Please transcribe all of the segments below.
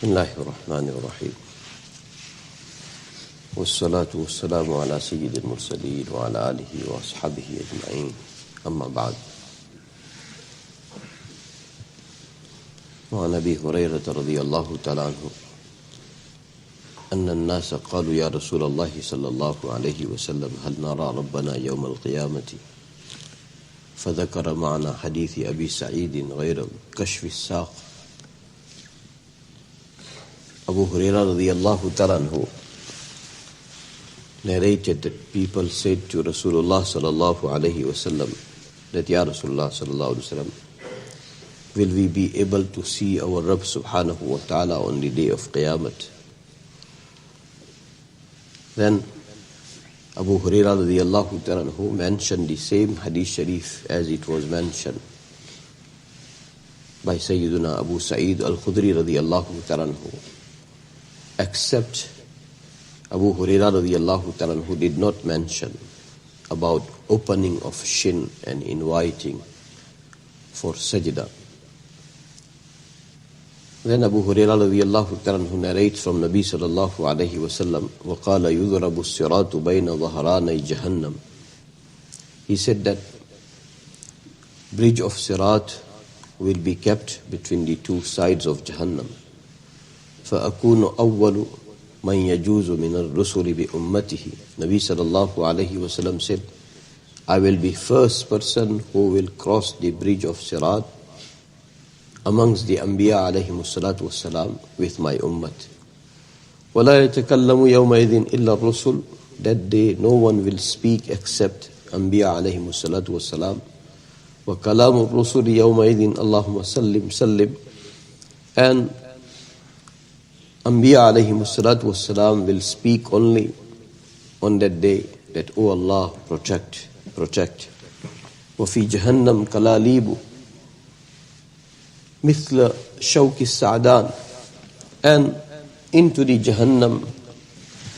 Bismillahirrahmanirrahim. Wassalatu wassalamu ala sayyidil mursaleen wa ala alihi wa ashabihi ajma'in. Amma ba'd. Wa Nabi Hurairah radiyallahu ta'ala anhu anna an-nasa qalu ya Rasulullah sallallahu alayhi wa sallam hal nara rabbana yawm al-qiyamati فذكر معنا حديث أبي سعيد غير كشف الساق. Abu Hurairah radiyallahu ta'ala anhu narrated that people said to Rasulullah sallallahu alayhi wasallam that Ya Rasulullah sallallahu alayhi wasallam, will we be able to see our Rabb subhanahu wa ta'ala on the day of Qiyamah? Then Abu Hurairah radiyallahu ta'ala anhu mentioned the same hadith sharif as it was mentioned by Sayyiduna Abu Sa'id al-Khudri radiyallahu ta'ala anhu, except Abu Hurairah radiyallahu ta'ala anhu did not mention about opening of shin and inviting for sajda. Then Abu Hurairah radiyallahu ta'ala anhu narrates from Nabi sallallahu alayhi wa sallam, وَقَالَ يُذْرَبُ الصِّرَاطُ بَيْنَ ظَهْرَانَيْ جَهَنَّمْ. He said that bridge of Sirat will be kept between the two sides of Jahannam. فَأَكُونُ أَوَّلُ مَنْ يَجُوزُ مِنَ الرُّسُلِ بِأُمَّتِهِ. Nabi sallallahu alayhi wa sallam said, I will be first person who will cross the bridge of Sirat amongst the Anbiya alayhi'waslaam with my ummat. وَلَا يَتَكَلَّمُ يَوْمَئِذٍ إِلَّا الرُّسُلُ. That day no one will speak except Anbiya alayhi'waslaam. وَكَلَامُ الرُّسُلِ يَوْمَئِذٍ اللَّهُمَّ سَلِّمْ سَلِّمْ. And Anbiya alayhi'waslaam will speak only on that day that, O Allah, protect. وَفِي جَهَنَّمْ كَلَالِيبُ مثل شوك السعدان. And into the Jahannam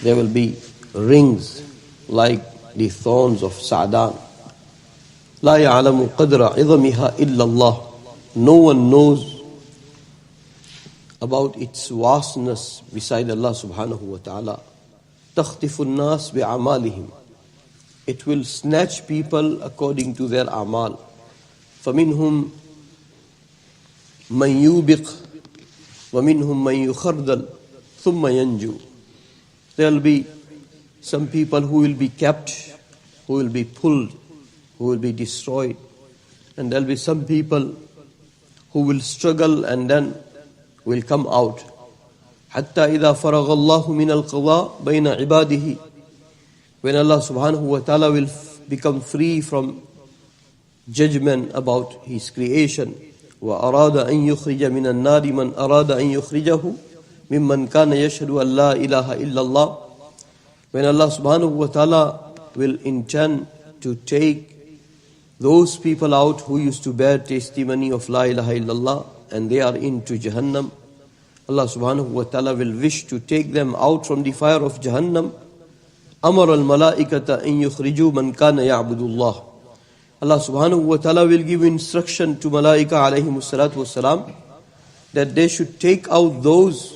there will be rings like the thorns of Sa'dan. لا يعلم قدر عظمها إلا الله. No one knows about its vastness beside Allah subhanahu wa ta'ala. تخطف الناس بأعمالهم. It will snatch people according to their a'mal. فمنهم من يوبق ومنهم من يخردل ثم ينجو. There will be some people who will be kept, who will be pulled, who will be destroyed. And there will be some people who will struggle and then will come out. حتى إذا فرغ الله من القضاء بين عباده. When Allah subhanahu wa ta'ala will become free from judgment about His creation. وأراد أن يخرج من النار من أراد أن يخرجه ممن كان يشهد أن لا إله إلا الله. When Allah subhanahu wa ta'ala will intend to take those people out who used to bear testimony of La ilaha illallah and they are into Jahannam, Allah subhanahu wa ta'ala will wish to take them out from the fire of Jahannam. أمر الملائكة أن يخرجوا من كان يعبد الله. Allah subhanahu wa ta'ala will give instruction to Malaika alayhi'waslaam that they should take out those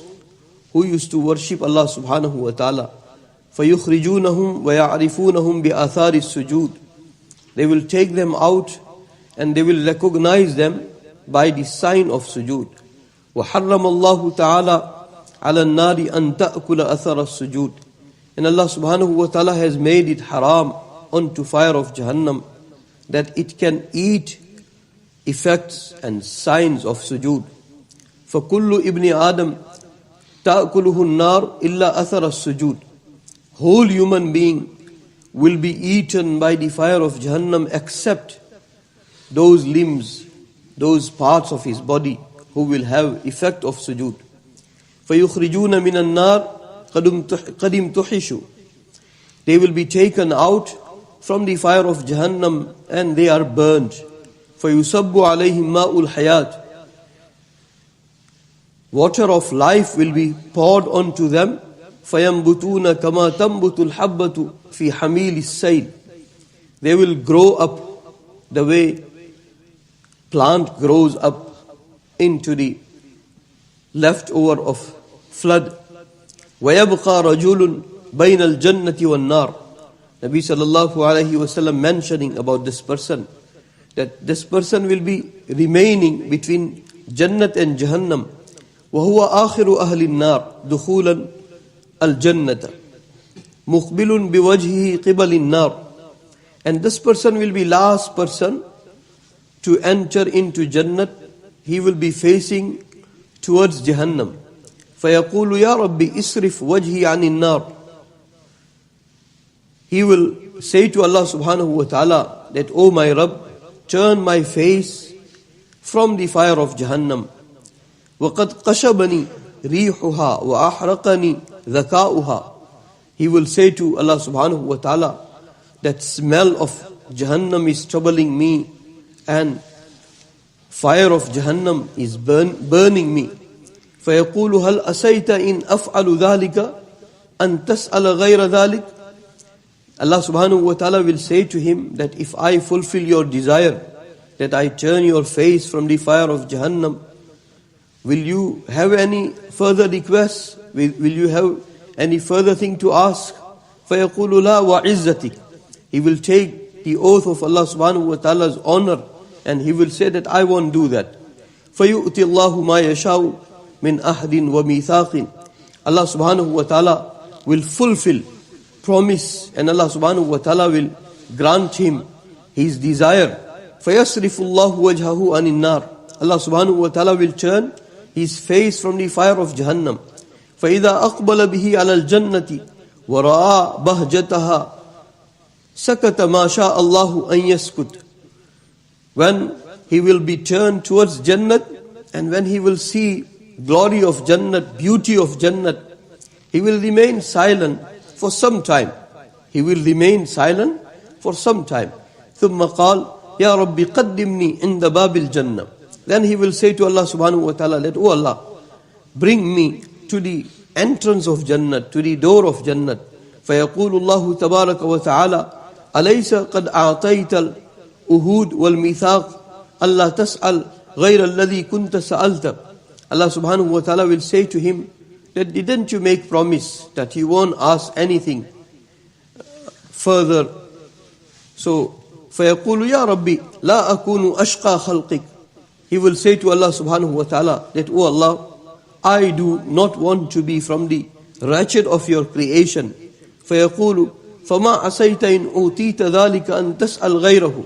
who used to worship Allah subhanahu wa ta'ala. فَيُخْرِجُونَهُمْ وَيَعْرِفُونَهُمْ بِآثَارِ السُّجُودِ. They will take them out and they will recognize them by the sign of sujood. وَحَرَّمَ اللَّهُ تَعَالَى عَلَى النَّارِ أَن تَأْكُلَ أَثَرَ السُّجُودِ. And Allah subhanahu wa ta'ala has made it haram unto fire of Jahannam that it can eat effects and signs of sujood. فَكُلُّ إِبْنِ آدَمْ تَأْكُلُهُ النَّارِ إِلَّا أَثَرَ السُّجُودِ. Whole human being will be eaten by the fire of Jahannam except those limbs, those parts of his body who will have effect of sujood. فَيُخْرِجُونَ مِنَ النَّارِ قَدِمْ تُحِشُ. They will be taken out from the fire of Jahannam and they are burned. فَيُصَبُّ عَلَيْهِمْ مَاءُ الْحَيَاةِ. Water of life will be poured onto them. فَيَنْبُتُونَ كَمَا تَنْبُتُ الْحَبَّةُ فِي حَمِيلِ السَّيْلِ. They will grow up the way plant grows up into the leftover of flood. وَيَبْقَى رَجُلٌ بَيْنَ الْجَنَّةِ وَالنَّارِ. Nabi Salalahu Alaihi'waslaam mentioning about this person, that this person will be remaining between Jannat and Jahannam. وَهُوَ آخِرُ أَهْلِ النَّارِ دُخُولًا الْجَنَّةَ مُقْبِلٌ بِوَجْهِهِ قِبَلِ النَّارِ. And this person will be last person to enter into Jannat. He will be facing towards Jahannam. فَيَقُولُ يَا رَبِّ إِسْرِفْ وَجْهِي عَنِ النَّارِ. He will say to Allah subhanahu wa ta'ala that, O my Rabb, turn my face from the fire of Jahannam. وَقَدْ قَشَبَنِي رِيحُهَا وَأَحْرَقَنِي ذَكَاؤُهَا. He will say to Allah subhanahu wa ta'ala, that smell of Jahannam is troubling me, and fire of Jahannam is burning me. فَيَقُولُ هَلْ أَسَيْتَ إِنْ أَفْعَلُ ذَلِكَ أَنْ تَسْأَلَ غَيْرَ ذَلِكَ. Allah subhanahu wa ta'ala will say to him that if I fulfill your desire, that I turn your face from the fire of Jahannam, will you have any further requests? Will you have any further thing to ask? فَيَقُولُ لَا وَعِزَّتِكَ. He will take the oath of Allah subhanahu wa ta'ala's honor, and he will say that I won't do that. فَيُؤْتِ اللَّهُ مَا يَشَاءُ مِنْ أَحْدٍ وَمِيثَاقٍ. Allah subhanahu wa ta'ala will fulfill promise, and Allah subhanahu wa ta'ala will grant him his desire. فَيَصْرِفُ اللَّهُ وَجْهَهُ عَنِ النَّارِ. Allah subhanahu wa ta'ala will turn his face from the fire of Jahannam. فَإِذَا أَقْبَلَ بِهِ عَلَى الْجَنَّةِ وَرَآ بَهْجَتَهَا سَكَتَ مَا شَاءَ اللَّهُ أَن يَسْكُتَ. When he will be turned towards Jannat, and when he will see glory of Jannat, beauty of Jannat, he will remain silent for some time. He will remain silent for some time. ثُمَّ قَالَ يَا رَبِّ قَدِّمْنِي عِنْدَ بَابِ الْجَنَّةِ. Then he will say to Allah subhanahu wa ta'ala that, O Allah, bring me to the entrance of Jannat, to the door of Jannat. فَيَقُولُ اللَّهُ تَبَارَكَ وَتَعَالَى أَلَيْسَ قَدْ أَعْطَيْتَ الْأُهُودِ وَالْمِيثَاقِ أَلَّا تَسْأَلْ غَيْرَ الَّذِي كُنْتَ سَأَلْتَ. Allah subhanahu wa ta'ala will say to him that, didn't you make promise that you won't ask anything further? So, فَيَقُولُ يَا رَبِّ لَا أَكُونُ أَشْقَى خَلْقِكَ. He will say to Allah subhanahu wa ta'ala that, O Allah, I do not want to be from the wretched of your creation. فَيَقُولُ فَمَا عَسَيْتَ إِنْ أُوتِيتَ ذَلِكَ أَنْ تَسْأَلْ غَيْرَهُ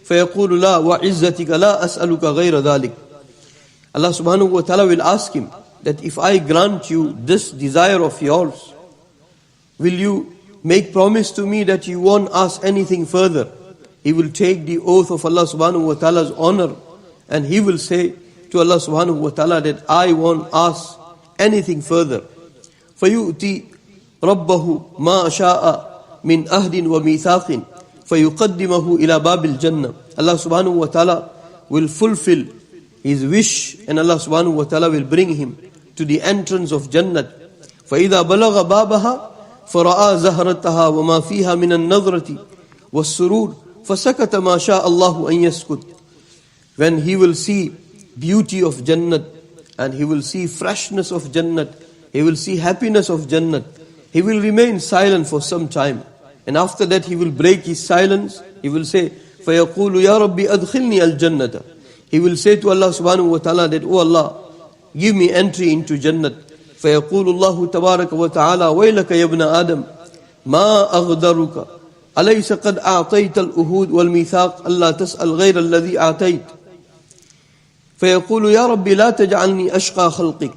فَيَقُولُ لَا وَعِزَّتِكَ لَا أَسْأَلُكَ غَيْرَ ذَلِكَ. Allah subhanahu wa ta'ala will ask him that if I grant you this desire of yours, will you make promise to me that you won't ask anything further? He will take the oath of Allah subhanahu wa ta'ala's honor, and he will say to Allah subhanahu wa ta'ala that I won't ask anything further. فَيُؤْتِي رَبَّهُ مَا شَاءَ مِنْ أَهْدٍ وَمِيثَاقٍ فَيُقَدِّمَهُ إِلَى بَابِ الْجَنَّةِ. Allah subhanahu wa ta'ala will fulfill his wish, and Allah subhanahu wa ta'ala will bring him to the entrance of Jannat. فَإِذَا بَلَغَ بَابَهَا فَرَآ زَهْرَتَهَا وَمَا فِيهَا مِنَ النَّظْرَةِ وَالسُّرُورِ فَسَكَتَ مَا شَاءَ اللَّهُ أَن يَسْكُتَ. When he will see beauty of Jannat, and he will see freshness of Jannat, he will see happiness of Jannat, he will remain silent for some time. And after that he will break his silence. He will say, فَيَقُولُ يَا رَبِّ أَدْخِلْنِي الْجَنَّةَ. He will say to Allah subhanahu wa ta'ala that, O Allah, give me entry into Jannat. فَيَقُولُ اللَّهُ تَبَارَكَ وَتَعَالَى وَيْلَكَ يَا ابْنَ آدَمَ مَا أَغْدَرُكَ أَلَيْسَ قَدْ أَعْطَيْتَ الْأُهُودِ وَالْمِيثَاقِ أَلَّا تَسْأَلْ غَيْرَ الَّذِي أَعْطَيْتَ. فَيَقُولُ يَا رَبِّ لَا تَجْعَلْنِي أَشْقَى خَلْقِكَ.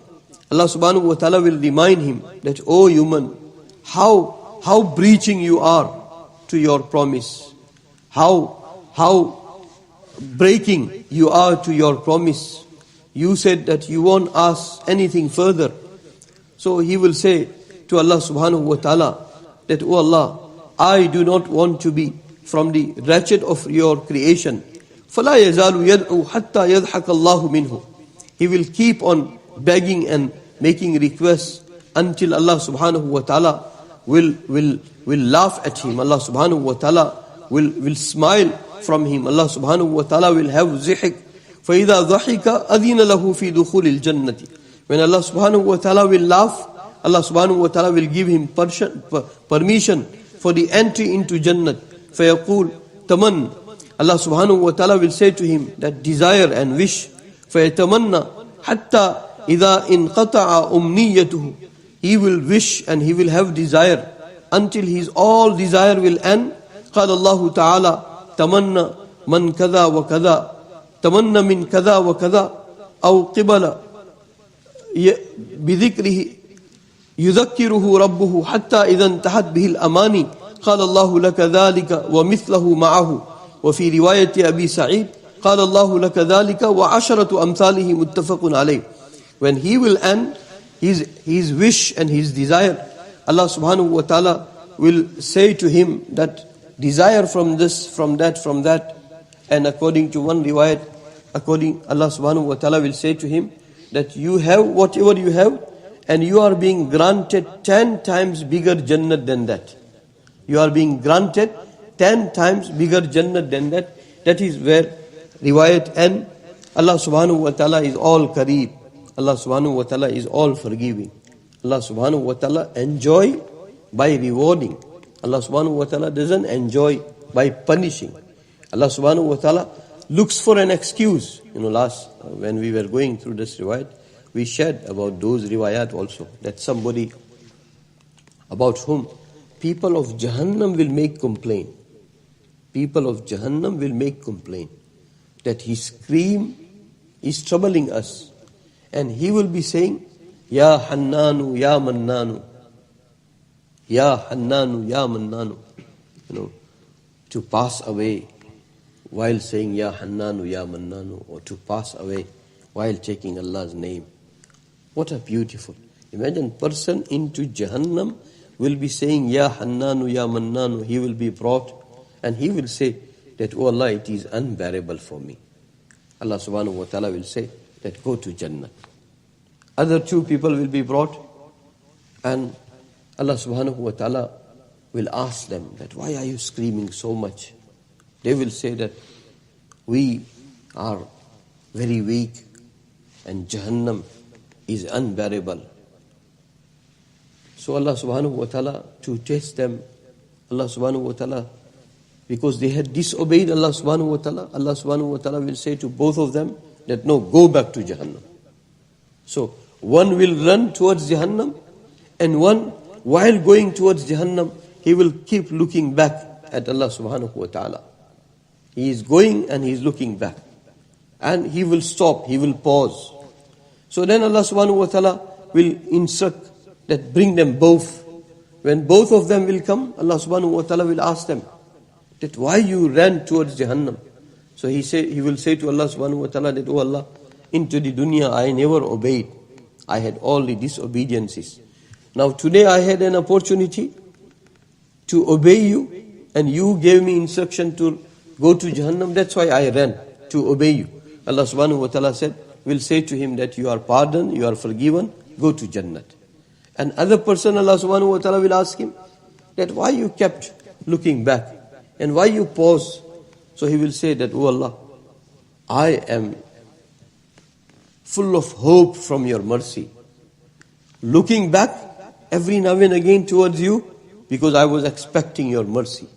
Allah subhanahu wa ta'ala will remind him that, O human, how breaching you are to your promise. How breaking you are to your promise. You said that you won't ask anything further. So he will say to Allah subhanahu wa ta'ala that, O Allah, I do not want to be from the wretched of your creation. فَلَا يَزَالُ يَدْعُ حَتَّى يَضْحَكَ اللَّهُ مِنْهُ. He will keep on begging and making requests until Allah subhanahu wa ta'ala will laugh at him. Allah subhanahu wa ta'ala will smile from him. Allah subhanahu wa ta'ala will have zihik. فَإِذَا ضَحِكَ أَذِنَ لَهُ فِي دُخُولِ الْجَنَّةِ When Allah subhanahu wa ta'ala will laugh, Allah subhanahu wa ta'ala will give him permission for the entry into Jannat. فَيَقُولُ تَمَنَّ. Allah subhanahu wa ta'ala will say to him that desire and wish. فَيَتَمَنَّ حَتَّى إِذَا إِنْقَطَعَ أُمْنِيَّتُهُ. He will wish and he will have desire until his all desire will end. قال الله تعالى تمنى من كذا وكذا تمنى من كذا وكذا أو قبل بذكره يذكره ربه حتى إذا انتهت به الأماني قال الله لك ذلك ومثله معه. وفي رواية أبي سعيد قال الله لك ذلك وعشرة أمثاله متفق عليه. When he will end his wish and his desire, Allah subhanahu wa ta'ala will say to him that desire from this, from that. And according to one riwayat, Allah subhanahu wa ta'ala will say to him that you have whatever you have and you are being granted 10 times bigger Jannat than that. You are being granted 10 times bigger Jannat than that. That is where riwayat and Allah subhanahu wa ta'ala is all Kareeb. Allah subhanahu wa ta'ala is all forgiving. Allah subhanahu wa ta'ala enjoy by rewarding. Allah subhanahu wa ta'ala doesn't enjoy by punishing. Allah subhanahu wa ta'ala looks for an excuse. When we were going through this riwayat, we shared about those riwayat also. That somebody about whom people of Jahannam will make complaint. People of Jahannam will make complaint that his scream is troubling us. And he will be saying, Ya Hannanu, Ya Mannanu. Ya Hannanu, Ya Mannanu. To pass away while saying Ya Hannanu, Ya Mannanu, or to pass away while taking Allah's name. What a beautiful. Imagine person into Jahannam will be saying Ya Hannanu, Ya Mannanu. He will be brought and he will say that, oh Allah, it is unbearable for me. Allah subhanahu wa ta'ala will say that go to Jannah. Other two people will be brought and Allah subhanahu wa ta'ala will ask them that why are you screaming so much? They will say that we are very weak and Jahannam is unbearable. So Allah subhanahu wa ta'ala, to test them, Allah subhanahu wa ta'ala, because they had disobeyed Allah subhanahu wa ta'ala, Allah subhanahu wa ta'ala will say to both of them that no, go back to Jahannam. So one will run towards Jahannam and one, while going towards Jahannam, he will keep looking back at Allah subhanahu wa ta'ala. He is going and he is looking back. And he will stop, he will pause. So then Allah subhanahu wa ta'ala will instruct that bring them both. When both of them will come, Allah subhanahu wa ta'ala will ask them that why you ran towards Jahannam. So he will say to Allah subhanahu wa ta'ala that, oh Allah, into the dunya I never obeyed. I had all the disobediences. Now today I had an opportunity to obey you and you gave me instruction to go to Jahannam. That's why I ran to obey you. Allah subhanahu wa ta'ala said, will say to him that you are pardoned, you are forgiven, go to Jannat. And other person, Allah subhanahu wa ta'ala will ask him that why you kept looking back and why you paused. So he will say that, oh Allah, I am full of hope from your mercy. Looking back every now and again towards you because I was expecting your mercy.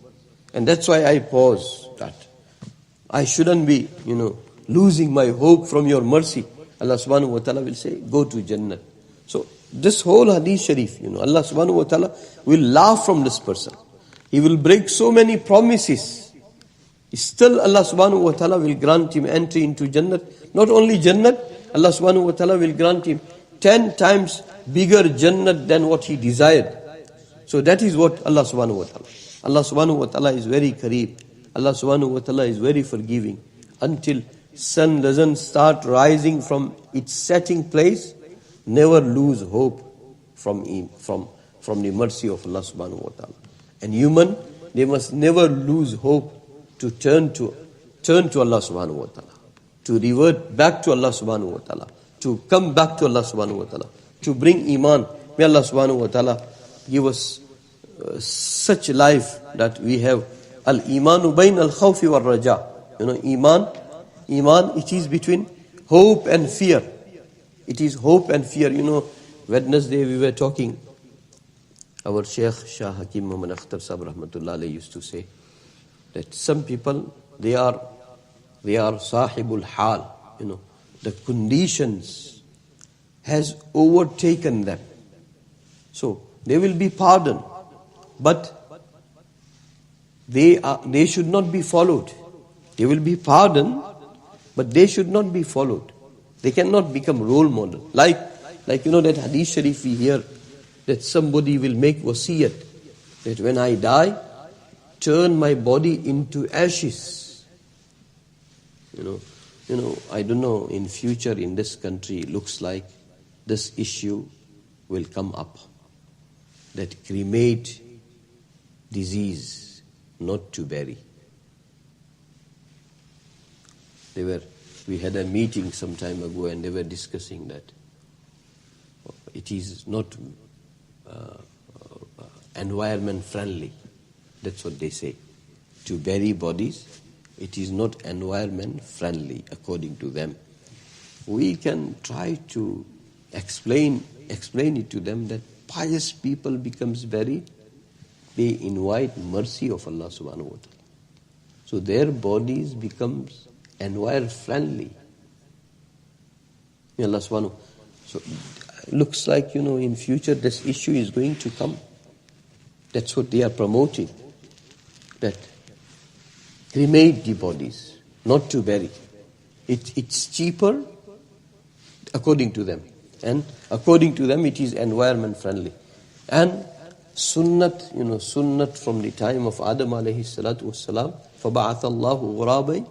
And that's why I paused that. I shouldn't be, losing my hope from your mercy. Allah subhanahu wa ta'ala will say, go to Jannah. So this whole hadith sharif, Allah subhanahu wa ta'ala will laugh from this person. He will break so many promises. Still Allah subhanahu wa ta'ala will grant him entry into Jannah. Not only Jannah, Allah subhanahu wa ta'ala will grant him 10 times bigger Jannah than what he desired. So that is what Allah subhanahu wa ta'ala. Allah subhanahu wa ta'ala is very Kareeb. Allah subhanahu wa ta'ala is very forgiving. Until sun doesn't start rising from its setting place, never lose hope from the mercy of Allah subhanahu wa ta'ala. And human, they must never lose hope to turn to Allah subhanahu wa ta'ala, to revert back to Allah subhanahu wa ta'ala, to come back to Allah subhanahu wa ta'ala, to bring iman. May Allah subhanahu wa ta'ala give us such life that we have al-imanu bayn al-khawfi wal-raja. Iman, it is between hope and fear. It is hope and fear. Wednesday we were talking. Our Sheikh Shah Hakim Muhammad Akhtar Sahib Rahmatullah Alayhi used to say that some people, they are sahibul hal. The conditions has overtaken them. So they will be pardoned, but they should not be followed. They will be pardoned, but they should not be followed. They cannot become role model. Like that hadith sharif we hear that somebody will make wasiyat that when I die, turn my body into ashes. I don't know, in future in this country, it looks like this issue will come up. That cremate disease, not to bury. We had a meeting some time ago and they were discussing that it is not environment friendly. That's what they say. To bury bodies, it is not environment friendly according to them. We can try to explain it to them that pious people becomes buried, they invite mercy of Allah subhanahu wa ta'ala. So their bodies becomes environment friendly. Allah subhanahu. So looks like in future this issue is going to come. That's what they are promoting. That cremate the bodies, not to bury. It's cheaper according to them. And according to them it is environment friendly. And sunnat from the time of Adam alayhi salatu wassalam, فَبَعَثَ اللَّهُ غُرَابًا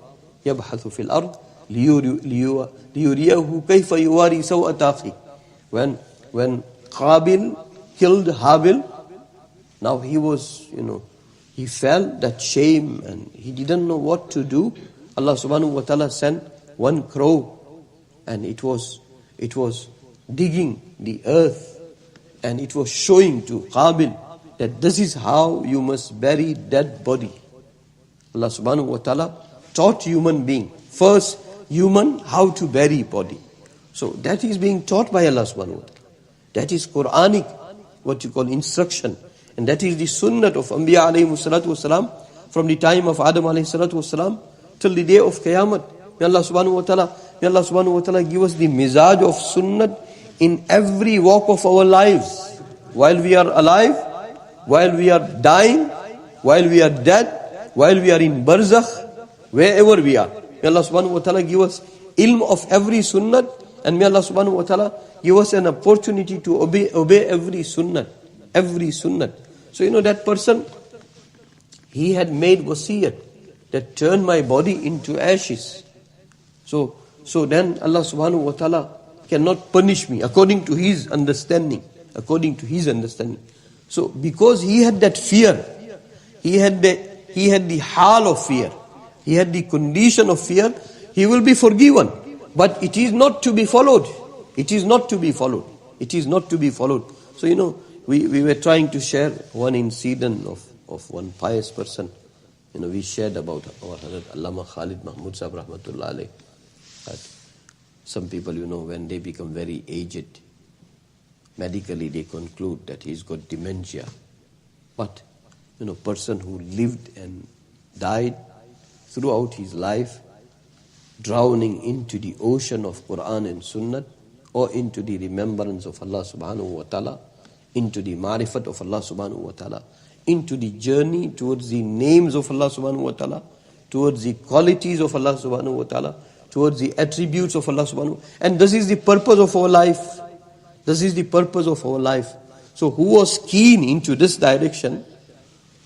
يَبْحَثُ فِي الْأَرْضِ لِيُرِيَهُ كَيْفَ يُوَارِي سَوْءَةَ أَخِيهِ. When Qabil killed Habil, now he felt that shame and he didn't know what to do. Allah subhanahu wa ta'ala sent one crow and it was digging the earth and it was showing to Qabil that this is how you must bury dead body. Allah subhanahu wa ta'ala taught human being, first human, how to bury body. So that is being taught by Allah subhanahu wa ta'ala. That is Quranic, what you call instruction. And that is the sunnah of Anbiya alayhi salatu wasalam from the time of Adam alayhi salatu wasalam till the day of Qiyamah. May Allah subhanahu wa ta'ala give us the mizaj of sunnah in every walk of our lives. While we are alive, while we are dying, while we are dead, while we are in barzakh, wherever we are. May Allah subhanahu wa ta'ala give us ilm of every sunnah, and may Allah subhanahu wa ta'ala give us an opportunity to obey every sunnah. Every sunnah. So that person, he had made wasiyat that turn my body into ashes. So then Allah subhanahu wa ta'ala cannot punish me according to his understanding. So because he had that fear, he had the hal of fear, he had the condition of fear, he will be forgiven. But it is not to be followed. It is not to be followed. So we were trying to share one incident of one pious person. We shared about our Hazrat Allama Khalid Mahmud Sahib Rahmatullah Alayhi. That some people, when they become very aged, medically they conclude that he's got dementia. But, person who lived and died throughout his life, drowning into the ocean of Quran and Sunnah, or into the remembrance of Allah subhanahu wa ta'ala, into the marifat of Allah subhanahu wa ta'ala, into the journey towards the names of Allah subhanahu wa ta'ala, towards the qualities of Allah subhanahu wa ta'ala, towards the attributes of Allah subhanahu wa ta'ala. And this is the purpose of our life. So who was keen into this direction,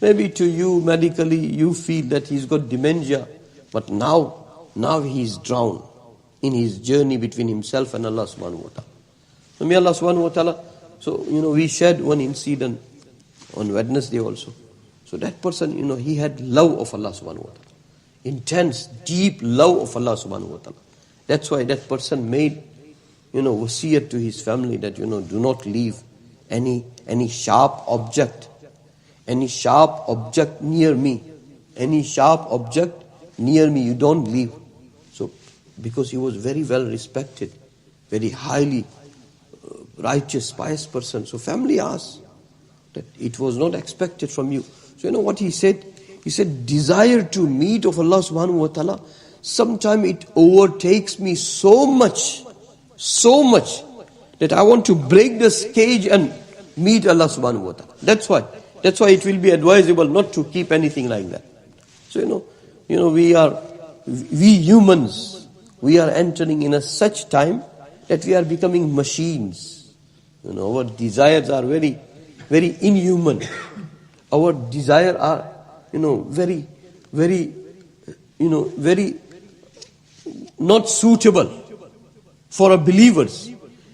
maybe to you medically you feel that he's got dementia, but now he's drowned in his journey between himself and Allah subhanahu wa ta'ala. So may Allah subhanahu wa ta'ala. So, we shared one incident on Wednesday also. So that person, he had love of Allah subhanahu wa ta'ala. Intense, deep love of Allah subhanahu wa ta'ala. That's why that person made, wasiyat to his family that, do not leave any sharp object near me. Any sharp object near me, you don't leave. So, because he was very well respected. very highly righteous, pious person. So family asked that it was not expected from you. So you know what he said? He said, desire to meet of Allah subhanahu wa ta'ala, sometimes it overtakes me so much, that I want to break the cage and meet Allah subhanahu wa ta'ala. That's why it will be advisable not to keep anything like that. So we humans, we are entering in a such time that we are becoming machines. Our desires are very, very inhuman. Our desires are, very, very, very not suitable for a believers.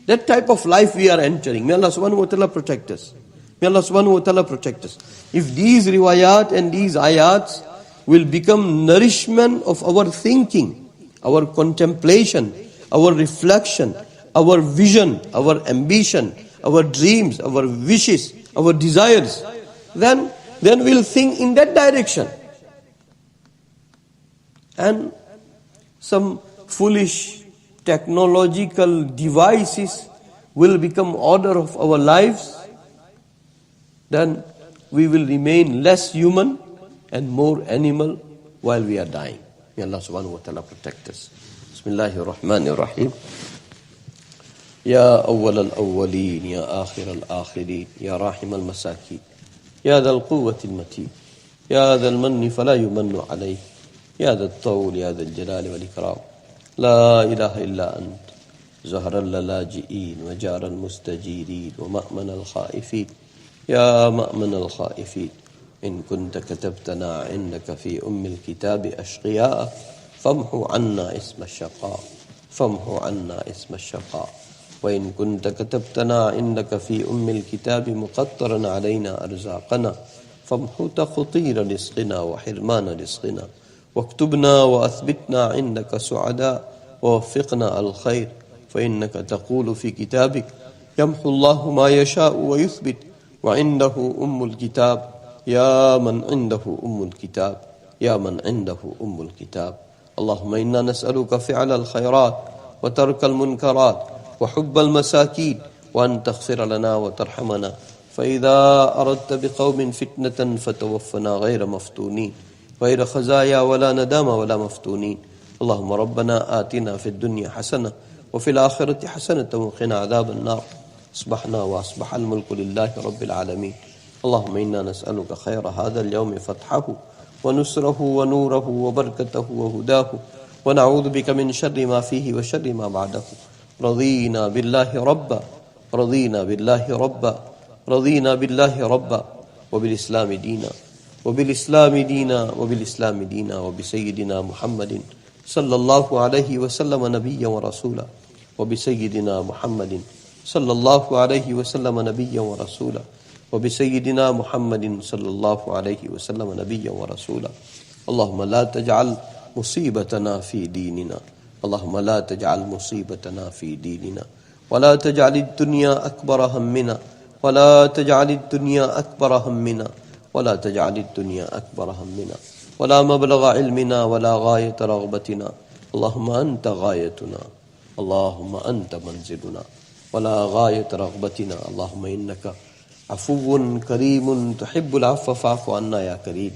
That type of life we are entering. May Allah subhanahu wa ta'ala protect us. May Allah subhanahu wa ta'ala protect us. If these riwayat and these ayats will become nourishment of our thinking, our contemplation, our reflection, our vision, our ambition, our dreams, our wishes, our desires, then we'll think in that direction. And some foolish technological devices will become order of our lives, then we will remain less human and more animal while we are dying. May Allah subhanahu wa ta'ala protect us. Bismillahir Rahmanir Rahim. Ya awwal al-awwalin, ya akhir al-akhirin, ya rahim al-masakin, ya dhal quwwati al-matin, ya dhal manni fala yumannu alayh, ya dhal tawl, ya dhal jalali wal ikram. La ilaha illa ant, zahra al-laji'in, wa jar al-mustajirin, wa ma'man al-khaifin, ya ma'man al-khaifin. إن كنت كتبتنا عندك في الكتاب أشقياء فامحو عنا اسم الشقاء وإن كنت كتبتنا عندك في الكتاب مقطرا علينا أرزاقنا فامحو تخطير رزقنا وحرمان رزقنا واكتبنا وأثبتنا عندك سعداء ووفقنا الخير فإنك تقول في كتابك يمحو الله ما يشاء ويثبت وعنده الكتاب يا من عنده الكتاب يا من عنده الكتاب. اللهم إنا نسألك فعل الخيرات وترك المنكرات وحب المساكين وأن تغفر لنا وترحمنا فإذا أردت بقوم فتنة فتوفنا غير مفتونين غير خزايا ولا ندام ولا مفتونين. اللهم ربنا آتنا في الدنيا حسنة وفي الآخرة حسنة وقنا عذاب النار. أصبحنا وأصبح الملك لله رب العالمين. اللهم إنا نسألك خير هذا اليوم فتحه ونصره ونوره وبركته وهداه ونعوذ بك من شر ما فيه وشر ما بعده. رضينا بالله ربا رضينا بالله ربا رضينا بالله ربا وبالإسلام دينا وبالإسلام دينا وبالإسلام دينا وبسيدنا محمد صلى الله عليه وسلم نبيا ورسولا وبسيدنا محمد صلى الله عليه وسلم نبيا ورسولا وبسيدنا محمد صلى الله عليه وسلم نبيا ورسولا. اللهم لا تجعل مصيبتنا في ديننا اللهم لا تجعل مصيبتنا في ديننا ولا تجعل الدنيا أكبر همنا ولا تجعل الدنيا أكبر همنا ولا تجعل الدنيا أكبر همنا ولا مبلغ علمنا ولا غاية رغبتنا. اللهم أنت غايتنا اللهم أنت منزلنا ولا غاية رغبتنا. اللهم إنك عفو كريم تحب العفو فاعف عنا يا كريم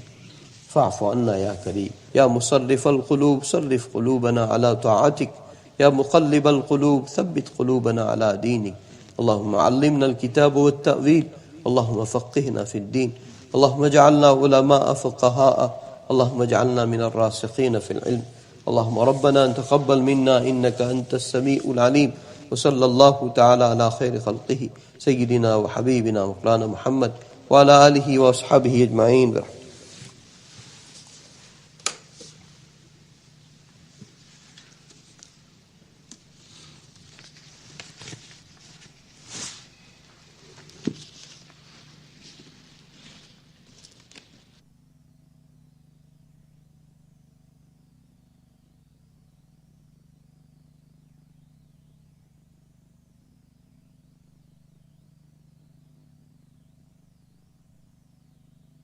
فاعف عنا يا كريم. يا مصرف القلوب صرف قلوبنا على طاعتك يا مقلب القلوب ثبت قلوبنا على دينك. اللهم علمنا الكتاب والتأويل اللهم فقهنا في الدين اللهم اجعلنا علماء فقهاء اللهم اجعلنا من الراسخين في العلم. اللهم ربنا تقبل منا إنك أنت السميع العليم. وصلى الله تعالى على خير خلقه سيدنا وحبيبنا مولانا محمد وعلى آله وأصحابه أجمعين.